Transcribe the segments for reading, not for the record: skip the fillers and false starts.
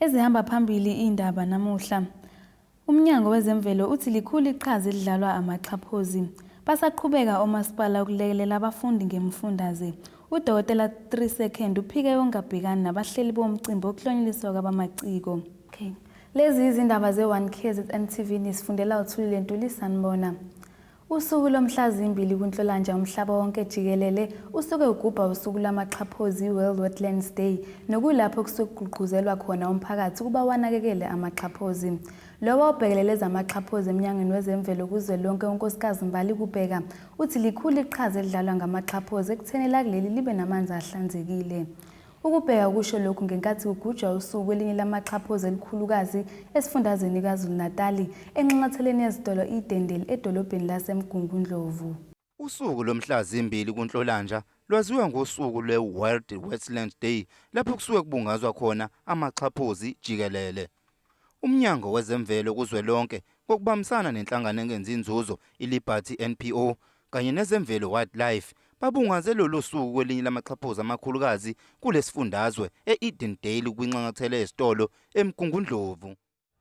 Ezihamba phambili indaba namuhla. Umnyango wezemvelo uthi likhulu iqhaza elidlalwa amaxhaphozi. Basaqhubeka omasipala ukulekelela abafundi ngemfundaze. Udokotela 3 Second uphike ongabhekani nabahleli bomcimbi okuhlonyeliswa kwabamaciko. Lezi izindaba ze1KZNTV nisifundela uthulile Ntuli Sanibona. Usuku lomhla zimbili kuNhlolanja umhlaba wonke jikelele usuke ugubha usuku lamaxhaphozi World Wetlands Day nokulapho kusuke kugqugquzelwa khona umphakathi kuba wanakekele amaxhaphozi. Lowo obhekelele amaxhaphozi emnyangweni wezemvelo kuzwelonke unkosikazi Mbali Kubheka uthi likhulu iqhaza elidlalwa ngamaxhaphozi ekuthenela kuleli libe namanzi ahlanzekile. Ukubheka kusho lokhu ngenkathi kugujwa usuku elinye lamaxhaphozi elikhulukazi esifundazweni KwaZulu-Natal enxanxatheleni yezitolo iDendeli edolobheni laseMgungundlovu. Usuku lomhla zimbili kuNhlolanja lwaziwa ngosuku lwe-World Wetlands Day lapho kusuke kubungazwa khona amaxhaphozi jikelele. Umnyango wezemvelo kuzwelonke kokubambisana nenhlangano engenzi inzuzo iLiberty NPO kanye nezemvelo Wildlife babungaze lolu suku kwelinye lamaxhaphozi amakhulukazi kulesifundazwe eEdendale kwinxanxathela yesitolo eMgungundlovu.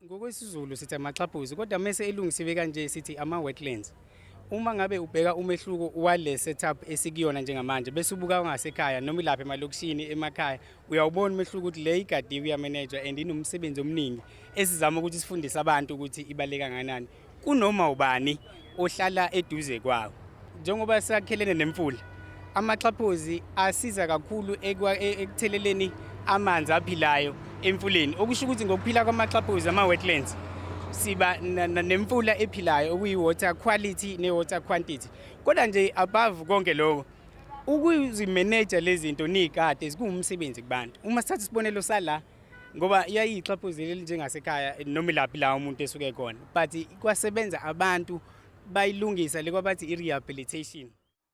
Ngokwesizulu sithi amaxhaphozi kodwa mase elungisiwe kanje sithi ama-wetlands. Uma ngabe ubheka umehluko wale setup esikuyona njengamanje bese ubuka ngasekhaya noma ilapha emalokishini emakhaya uyawubona umehluko ukuthi le igadi uyamanage and inomsebenzi omningi esizama ukuthi sifundise abantu ukuthi ibaleka kangakanani kunoma ubani ohlala eduze kwawo. Njengoba sakhelene nemfula amaxhaphozi asiza kakhulu ekutheleleni amanzi aphilayo emfuleni okusho ukuthi ngokuphila kwamaxhaphozi ama-wetlands siba nemfula ephilayo okuyi-water quality ne-water quantity. Kodwa nje above konke lokho ukuzimanage lezi zinto niy'kade kuwumsebenzi kubantu. Uma sithatha isibonelo sala ngoba iyayixhaphozi leli njengasekhaya noma ilaphi la umuntu esuke khona but kwasebenza abantu bayilungisa le kwabathi i-rehabilitation.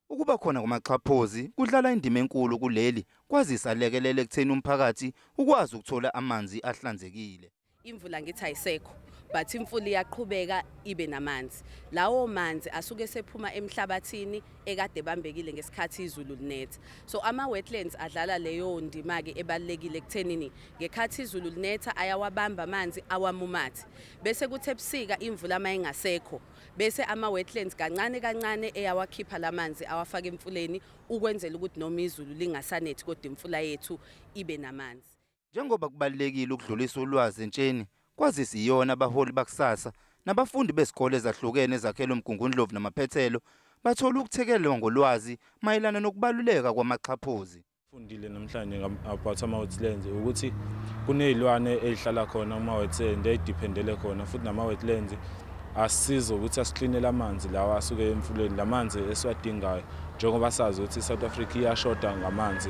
Ukuba khona kwamaxhaphozi kudlala indima enkulu kuleli kwazisa lekelele ekutheni umphakathi ukwazi ukuthola amanzi ahlanzekile. Imvula ngithi ayisekho but imfula iyaqhubeka ibe namanzi. Lawo manzi asuke sephuma emhlabathini ekade bambekile ngesikhathi izulu linetha. So ama-wetlands adlala leyo ndima ke ebalekile ekuthenini ngekhathi izulu linetha ayawabamba amanzi awamumathi. Bese kuthe ebusika imvula mayingasekho bese ama-wetlands kancane kancane eyawakhipha lamanzi awafaka emfuleni ukwenzela ukuthi noma izulu lingasanethi kodwa imfula yethu ibe namanzi. Njengoba kubalekile ukudlulisa ulwazi entsheni kwazisa iyona abaholi bakusasa nabafundi besikole ezahlukene ezakhelwe eMgungundlovu namaphethelo bathola ukuthekelelwa ngolwazi mayelana nokubaluleka kwamaxhaphozi. Fundile namhlanje about ama-wetlands ukuthi kunezilwane ezihlala khona ama-wetlands ezidependele khona futhi nama-wetlands asiza ukuthi asiklinele amanzi lawa asuke emfuleni lamanzi esiwadingayo njengoba sazi ukuthi iSouth Africa iyashoda ngamanzi.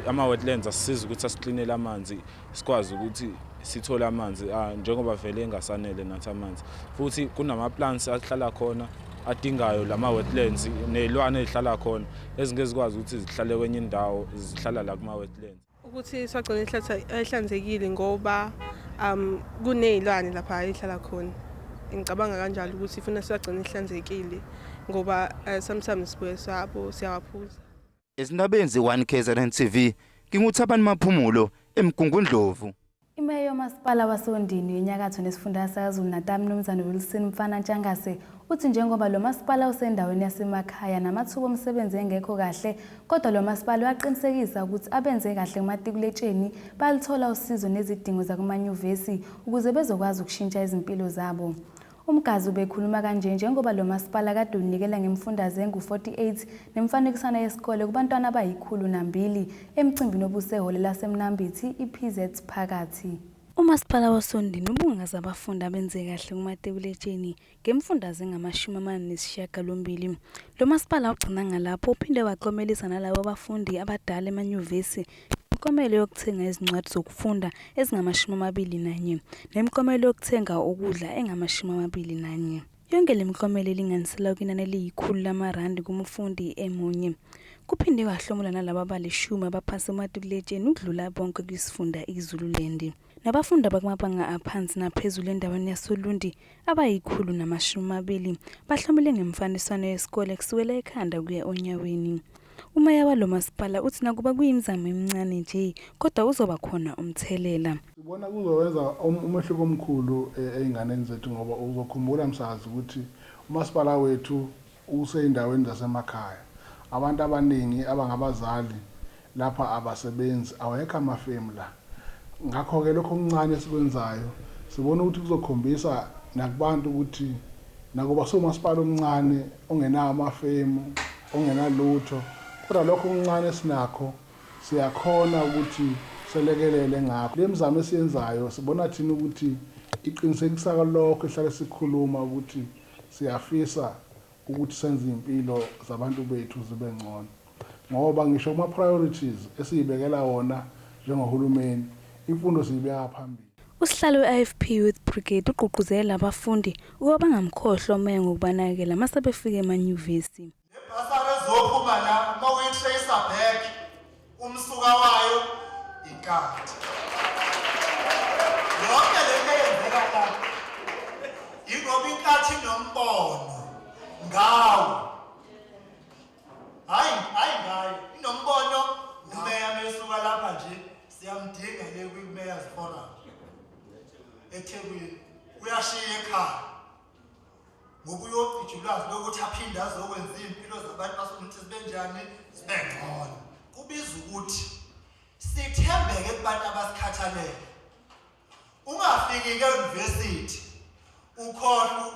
Ama-wetlands asisiza ukuthi asiklinele amanzi sikwazi ukuthi sithole amanzi njengoba vele engasanele nathi amanzi futhi kunama-plants ahlala khona adingayo lama-wetlands nezilwane ezihlala khona ezingezikwazi ukuthi zihlale kwenye indawo zihlala la kuma-wetlands. Ukuthi sagcina ehlanzekile ngoba kunezilwane lapha ezihlala khona. Ngicabanga kanjalo ukuthi ifuna sigcina ihlanzekile ngoba sometimes sibuye sabo siyawaphuza. Ezindabeni ze1KZNTV nginguthabani Maphumulo eMgungundlovu. Imeya yomasipala waseNdini yenyakatho nesifundazwe saKwaZulu-Natal Mnumzane Wilson Mfana Ntshangase uthi njengoba lo masipala usendaweni yasemakhaya namathuba omsebenzi engekho kahle kodwa lo masipala uyaqinisekisa ukuthi abenze kahle kumatikuletsheni balithola usizo nezidingo zakumanyuvesi ukuze bezokwazi ukushintsha izimpilo zabo. Umgazi ubekhuluma kanje njengoba lo masipala kade unikela ngemfundaze engu-48 nemfanekisano yesikole kubantwana abayi102 emcimbini obusehholo laseMnambithi iPZ phakathi. Umasipala waseNdini ubungaza abafundi abenze kahle kumatikuletsheni ngemfundaze engama-48. Lo masipala ugcina ngalapho uphinde waqomelisa nalabo abafundi abadala emanyuvesi imiklomelo yokuthenga izincwadi zokufunda ezingama-21 nemiklomelo yokuthenga ukudla engama-21. Yonke le miklomelo elinganisela kwinani eliyi100 lamarandi kumfundi emunye. Kuphinde kwahlomula nalabo abali10 abaphase kumatikuletsheni ukudlula bonke kwisifunda iZululand. Nabafundi abakumabanga aphansi naphezulu endaweni yasoLundi abayi120 bahlomule ngemfaniswano yesikole kusukela ekhanda kuya onyaweni. Umeya walo masipala uthi nakuba kuyimizamo emincane nje kodwa uzoba khona umthelela. Sibona kuzowenza umehluko omkhulu einganeni zethu ngoba uzokhumbula msazi ukuthi umasipala wethu useyindaweni zasemakhaya. Abantu abaningi abangabazali lapha abasebenzi awekho amafemu la. Ngakho ke lokho okuncane esikwenzayo sibona ukuthi kuzokhombisa nakubantu ukuthi nakuba somasipala omncane ongenawo amafemu ongenalutho kodwa lokho okuncane sinakho siyakhona ukuthi selekelele ngakho. Le mizamo esiyenzayo sibona thina ukuthi iqinisekisa lokho ehlale sikhuluma ukuthi siyafisa ukuthi senze impilo zabantu bethu zibe ngcono. Ngoba ngisho kuma priorities esiyibekela wona njengohulumeni imfundo siyibeka phambili. Usihlalo we-IFP Youth Brigade uqhuquzela abafundi ukuba bangamkhohlwa umoya ngokubanakela mase befike emanyuvesi. Lebhasari ezophuma la uma uyitrace back umsuka wayo ikati. Yonke lento eyenzeka la ingoba ikati nombono ngawo. Hayi ngayo inombono umeya mesuka lapha nje siyamdinga le kwi-Mayor's Forum. eThekwini uyashiya ekhaya ngoba uyogijulazi lokuthi aphinde azokwenza impilo zabantu basukuthi sibe njani sibe ngcono. Kubiza ukuthi sithembeke kubantu abasikhathalele. Ungafiki ke-university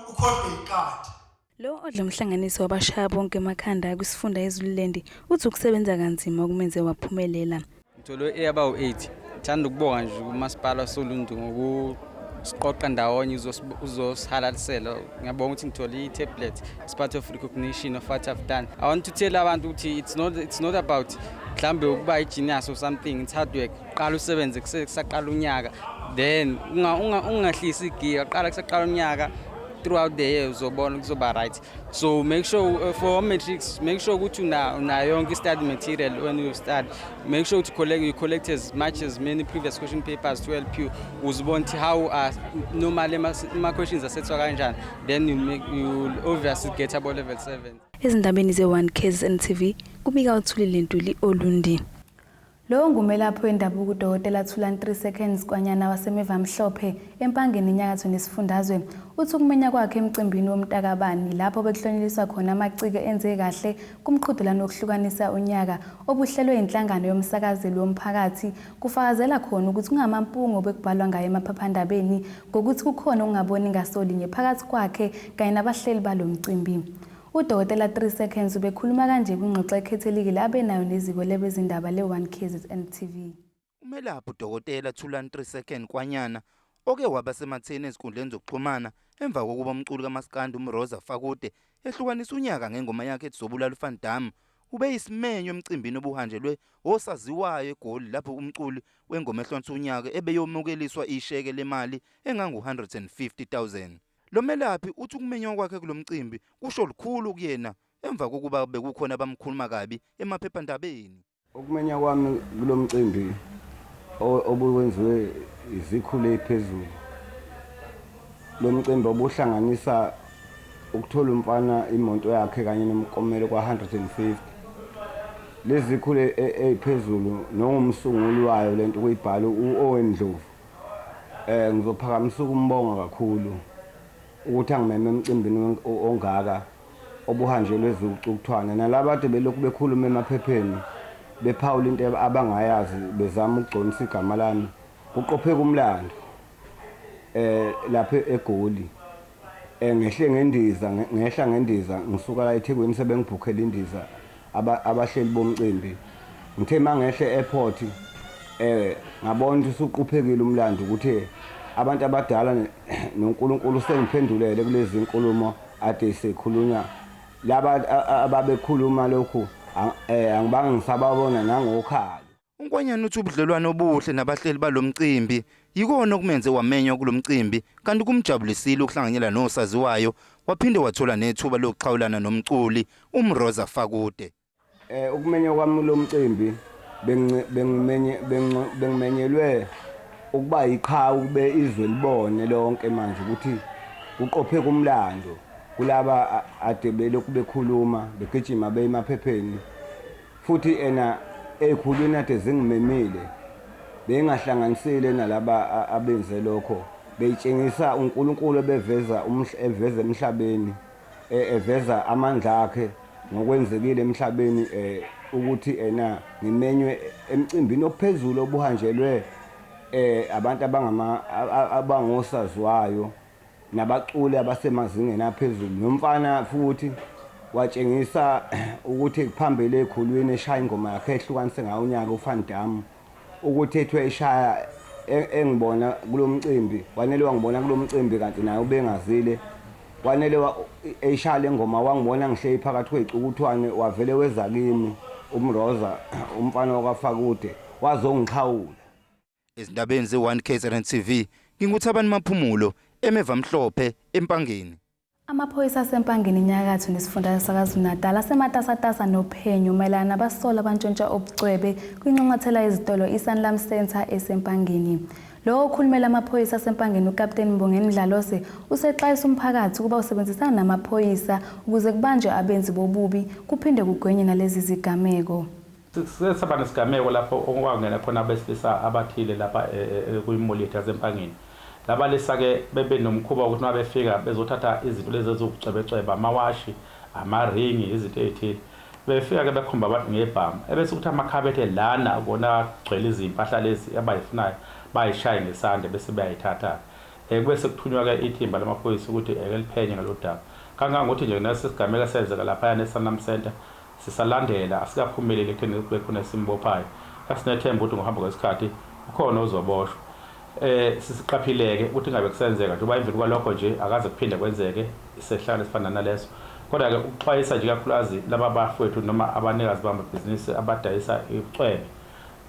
ukhohlwe ikati. Lo odla umhlanganiso wabashaya bonke emakhanda kwisifunda eZululand uthi ukusebenza kanzima okumenze waphumelela. Ngithole about 8. Ngithanda ukubonga nje uMasipala waSolundu ngokusiqoqa ndawonye uzosihalalisela. Ngiyabonga ukuthi ngithole i-tablet. It's part of recognition of what I've done. I want to tell abantu ukuthi it's not about mhlambe ukuba i-genius or something. It's hard work. Qala usebenze kusaqala unyaka. Then ungahlisi igiya qala kusaqala unyaka. Throughout the year uzobona kuzoba right. So make sure for matrix, make sure ukuthi una yonke study material when you start. Make sure to collect as many previous question papers to help you uzibona how normally my questions are set kanjani. Then you obviously get about level 7. Ezindabeni ze1 KZN-TV kubika uthulile Ntuli Olundi. Lo ngumelaphi wendabuko uDokotela Thulan 3 Seconds kwanyana wasemeva mhlophe empangeni enyakatho nesifundazwe uthi ukumenya kwakhe emcimbini womntakabani lapho bekuhlonyeliswa khona amacike enze kahle kumqhudelano wokuhlukanisa unyaka obuhlelwe inhlangano yomsakazeli womphakathi kufakazela khona ukuthi kungamampungo bekubhalwa ngaye emaphephandabeni ngokuthi kukhona ungaboni ngasolinye phakathi kwakhe kanye nabahleli balomcimbi. uDokotela 3 Seconds ubekhuluma kanje kwingxoxo ekhethelekile abenayo neziko lebezindaba le1 KZN-TV. Umelaphi uDokotela Thulan 3 Seconds kwanyana oke waba sematheni ezinkundleni zokuxhumana emva kokuba umculi kaMaskandi uMroza Fakude ehlukanisa unyaka ngengoma yakhe eZobulala uVan Damme ube yisimenyo emcimbini obuhanjelwe osaziwayo eGoli lapho umculi wengoma ehlonisa unyaka ebeyomukeliswa isheke lemali engangu150,000. Lo melaphi uthi ukumenywa kwakhe kulomcimbi kusho lukhulu kuyena emva kokuba bekukhona abamkhuluma kabi emaphephandabeni. Ukumenya kwami kulomcimbi obuwenziwe izikhulu ephezulu. Lo mcimbi obuhlanganisa ukuthola umfana imoto yakhe kanye nomkomelo kwa150. Lezi zikhulu eziphezulu nongumsunguli wayo lento kuyibhala uOwendlovu. Ngizophakamisa ukumbonga kakhulu ukuthi angimeme emcimbini ongaka obuhanjelwe ezukuthwana nalabo ade belokhu bekhuluma emaphepheni bephawula into abangayazi bezama ukugconisa igama lami kuqopheka umlando lapha eGoli ngehla ngendiza ngisuka la eThekwini sebengibhukhela indiza abahleli bomcimbi ngithe mangehle airport ngabona ukuthi usuqophekile umlando ukuthi abantu abadala noNkulunkulu sengiphendulele kulezi inkulumo ade sikhulunywa laba ababekhuluma lokhu angibange ngisababona nangokhalo. Unkwanyana uthi ubudlelwano obuhle nabahleli balomcimbi yikona okumenze wamenywa kulomcimbi kanti kumjabulisile ukuhlanganyela nosaziwayo waphinde wathola nethuba lokuxhawulana nomculi uMroza Fakude. Ukumenywa kwami lomcimbi bengimenyelwe ukuba iqhawe kube izwe libone lonke manje ukuthi uqopheka umlando kulaba ade belokhu bekhuluma begijima beyemaphepheni futhi ezikhulwini ade zingimemile bengahlanganisile nalaba abenze lokho beyitshengisa uNkulunkulu eveza emhlabeni eveza amandla akhe ngokwenzekile emhlabeni ukuthi ngimenywe emcimbini ophezulu obuhanjelwe abantu abangosaziwayo nabaculi abasemazingeni aphezulu nomfana futhi watshengisa ukuthi kuphambili ezikhulwini eshaya ingoma yakhe ehlukanise ngayo unyaka uVan Damme ukuthi ethwe eshaya engibona kulomcimbi wanele wangibona kulomcimbi kanti naye ubengazile wanele eshaya lengoma wangibona ngihleli phakathi kwezicukuthwane wavele weza kimi umroza umfana wakwaFakude wazongikhawula Ezindabeni ze1KZN TV nginguthabani Maphumulo emeva mhlophe empangeni. Amaphoyisa asempangeni inyakatho nesifundazwe saKwaZulu-Natal asematasatasa nophenyo mayelana nabasola abantshontsha obucwebe kwinxonxathela yezitolo iSanlam Center esempangeni. Lo okhulumela amaphoyisa asempangeni uKapteni Mbongeni Mdlalose usexwayisa umphakathi kuba usebenzisana namaphoyisa ukuze kubanjwe abenzi bobubi kuphinde kugwenywe nalezi zigameko. Sisaba nesigameko lapho okwangena khona abesilisa abathile lapha kuyimoliti yasempangeni. Laba lesake bebe nomkhuba ukuthi mabefika bezothatha izinto lezi ezokucebeceba amawashi amaringi izinto ezithile befika ke bekhomba abantu ngebhamu ebese ukuthi amakhabethe lana kona gcwele izimpahla lezi abayifunayo bayishaye ngesande bese bayayithatha bese kuthunywa ke ithimba lamaphoyisa ukuthi eliphenye ngalodaba kangangokuthi nje nasesigameka senzeka lapha eSanlam Center sisalandela asikaphumeleli ekutheni kube khona simbophayo asinethemba ukuthi ngohamba kwesikhathi ukhona ozoboshwa sisiqaphileke ukuthi ngabe kusenzeka njengoba emveni kwalokho nje akaze kuphinde kwenzeke isehlakalo esifana naleso kodwa ke ukuxwayisa nje kakhulukazi laba bafowethu noma abanikazi bamabhizinisi abadayisa icwebe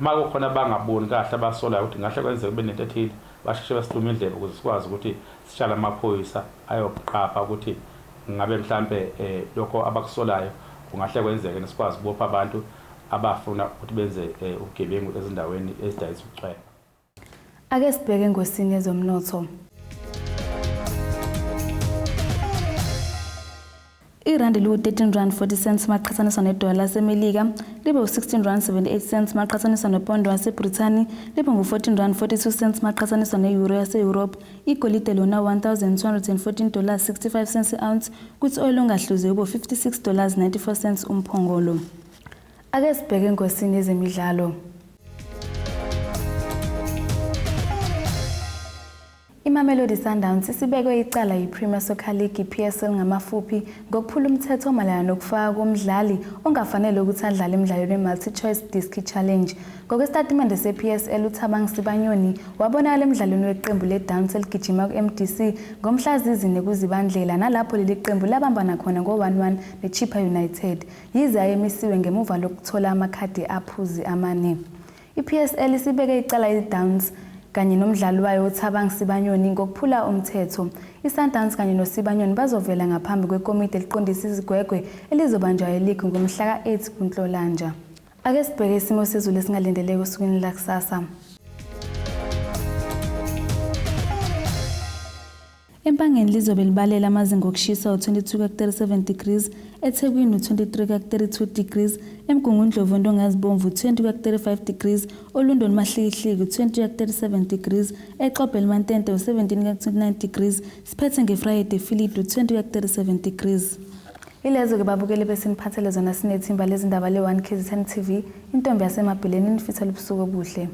uma kukhona bangaboni kahle abasolayo ukuthi ngahle kwenzeke kube nento ethile basheshe basihluma indlebe ukuze sikwazi ukuthi sishala amaphoyisa ayoqapha ukuthi ngabe mhlambe lokho abakusolayo kungahle kwenzeke nesikwazi ukubopha abantu abafuna ukuthi benze ubugebengu ezindaweni ezidayisa ucwebe. Ake sibheke engosini yezomnotho. Irandi liwu-13.40 maqhathaniswa nedola laseMelika libe u-16.78 maqhathaniswa nepondo waseBrithani libe ngu-14.42 maqhathaniswa ne-euro yase-Europe. Igolide lona $1,214.65 i-ounce kuthi oil ongahluziwe ube $56.94 umphongolo. Ake sibheke engosini yezemidlalo. Imamelodi Sundowns isibekwe icala yiPremier Soccer League PSL ngamafuphi ngokuphula umthetho omalana nokufaka komdlali ongafanele ukuthi adlale emidlalweni we-multi-choice disc challenge. Ngokwesitatimende se-PSL uThabang Sibanyoni wabonakala emidlalweni weqembu le-Downs eligijima ku-MDC ngomhla zizine kuZibandlela nalapho leli qembu labambana khona ngo-1-1 neChippa United yize ayemisiwe ngemuva lokuthola amakhadi aphuzi amane. I-PSL isibeke icala iDowns kanye nomdlali wayo uThabang Sibanyoni ngokuphula umthetho. iSundowns kanye noSibanyoni bazovela ngaphambi kwekomiti eliqondisa izigwegwe elizobanjwa eLeague ngomhla ka-8 kuNhlolanja. Ake sibheke isimo sezulu esingalindeleki osukwini lakusasa. Empangeni lizobe libalela amazinga okushisa u-22 ka-37 degrees, eThekwini u-23 ka-32 degrees, eMgungundlovu Ndongazibomvu u-20 ka-35 degrees, oLundeni Mahlikihliki u-20 ka-37 degrees, eXobhe Elimantente u-17 ka-29 degrees, siphethe ngeFriday Filidi u-20 ka-37 degrees. Ilezo-ke babukeli besiniphathele zona sinethimba lezindaba le-1KZN TV, intombi yasemabhileni nifisela ubusuku obuhle.